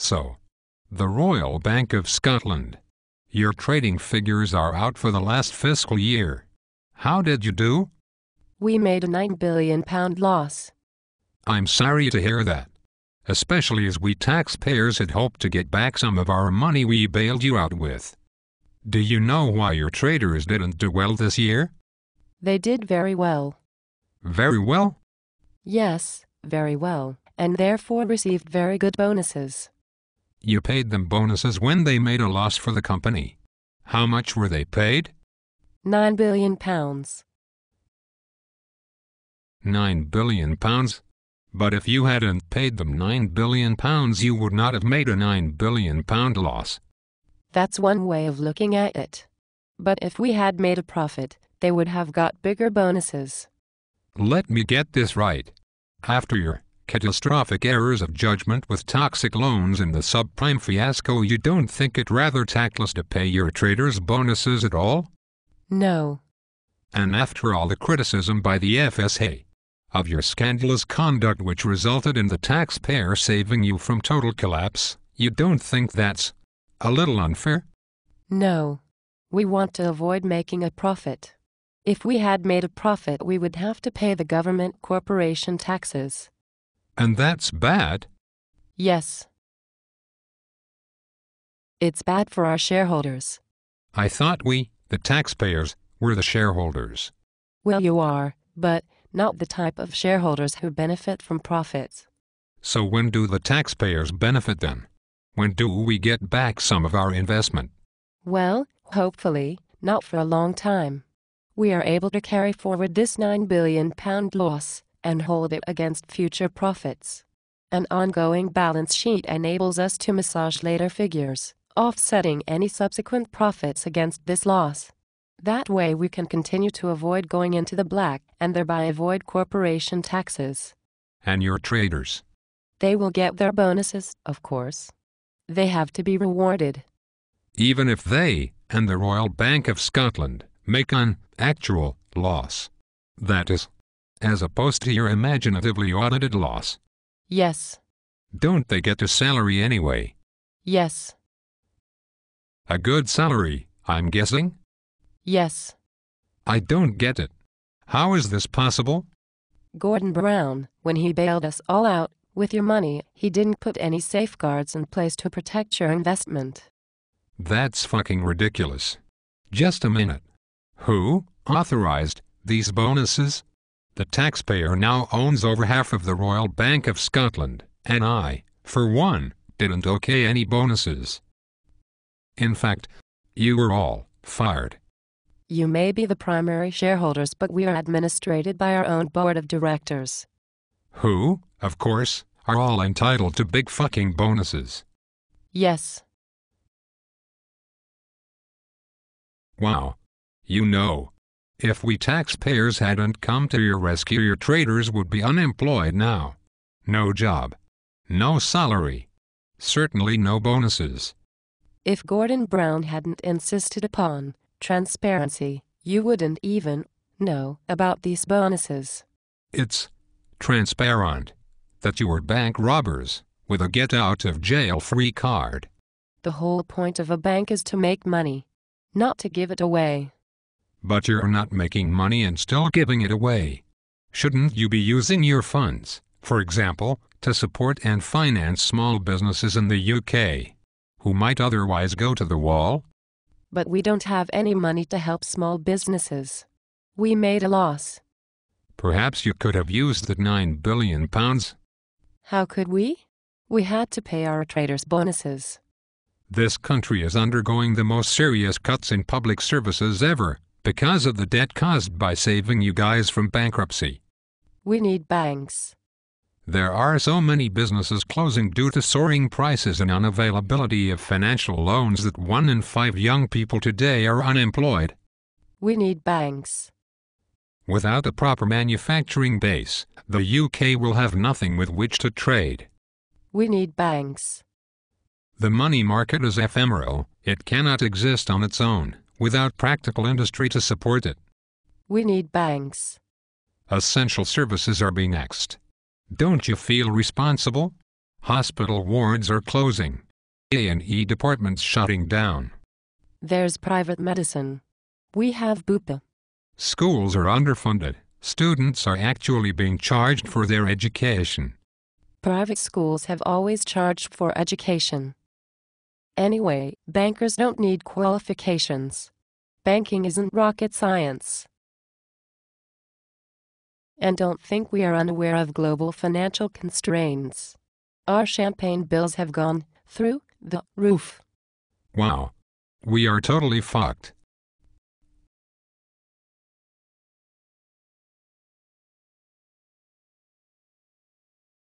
So, the Royal Bank of Scotland. Your trading figures are out for the last fiscal year. How did you do? We made a £9 billion loss. I'm sorry to hear that. Especially as we taxpayers had hoped to get back some of our money we bailed you out with. Do you know why your traders didn't do well this year? They did very well. Very well? Yes, very well, and therefore received very good bonuses. You paid them bonuses when they made a loss for the company. How much were they paid? £9 billion. £9 billion? But if you hadn't paid them £9 billion, you would not have made a £9 billion loss. That's one way of looking at it. But if we had made a profit, they would have got bigger bonuses. Let me get this right. After your catastrophic errors of judgment with toxic loans and the subprime fiasco, you don't think it rather tactless to pay your traders bonuses at all? No. And after all the criticism by the FSA of your scandalous conduct which resulted in the taxpayer saving you from total collapse, you don't think that's a little unfair? No. We want to avoid making a profit. If we had made a profit, we would have to pay the government corporation taxes. And that's bad? Yes. It's bad for our shareholders. I thought we, the taxpayers, were the shareholders. Well, you are, but not the type of shareholders who benefit from profits. So when do the taxpayers benefit then? When do we get back some of our investment? Well, hopefully, not for a long time. We are able to carry forward this £9 billion loss and hold it against future profits. An ongoing balance sheet enables us to massage later figures, offsetting any subsequent profits against this loss. That way we can continue to avoid going into the black and thereby avoid corporation taxes. And your traders? They will get their bonuses, of course. They have to be rewarded. Even if they, and the Royal Bank of Scotland, make an actual loss. That is, as opposed to your imaginatively audited loss. Yes. Don't they get a salary anyway? Yes. A good salary, I'm guessing? Yes. I don't get it. How is this possible? Gordon Brown, when he bailed us all out with your money, he didn't put any safeguards in place to protect your investment. That's fucking ridiculous. Just a minute. Who authorized these bonuses? The taxpayer now owns over half of the Royal Bank of Scotland, and I, for one, didn't okay any bonuses. In fact, you were all fired. You may be the primary shareholders, but we are administrated by our own board of directors. Who, of course, are all entitled to big fucking bonuses. Yes. Wow. You know, if we taxpayers hadn't come to your rescue, your traders would be unemployed now. No job. No salary. Certainly no bonuses. If Gordon Brown hadn't insisted upon transparency, you wouldn't even know about these bonuses. It's transparent that you were bank robbers with a get-out-of-jail-free card. The whole point of a bank is to make money, not to give it away. But you're not making money and still giving it away. Shouldn't you be using your funds, for example, to support and finance small businesses in the UK, who might otherwise go to the wall? But we don't have any money to help small businesses. We made a loss. Perhaps you could have used the £9 billion. How could we? We had to pay our traders bonuses. This country is undergoing the most serious cuts in public services ever, because of the debt caused by saving you guys from bankruptcy. We need banks. There are so many businesses closing due to soaring prices and unavailability of financial loans that 1 in 5 young people today are unemployed. We need banks. Without a proper manufacturing base, the UK will have nothing with which to trade. We need banks. The money market is ephemeral. It cannot exist on its own, without practical industry to support it. We need banks. Essential services are being axed. Don't you feel responsible? Hospital wards are closing. A&E departments shutting down. There's private medicine. We have Bupa. Schools are underfunded. Students are actually being charged for their education. Private schools have always charged for education. Anyway, bankers don't need qualifications. Banking isn't rocket science. And don't think we are unaware of global financial constraints. Our champagne bills have gone through the roof. Wow. We are totally fucked.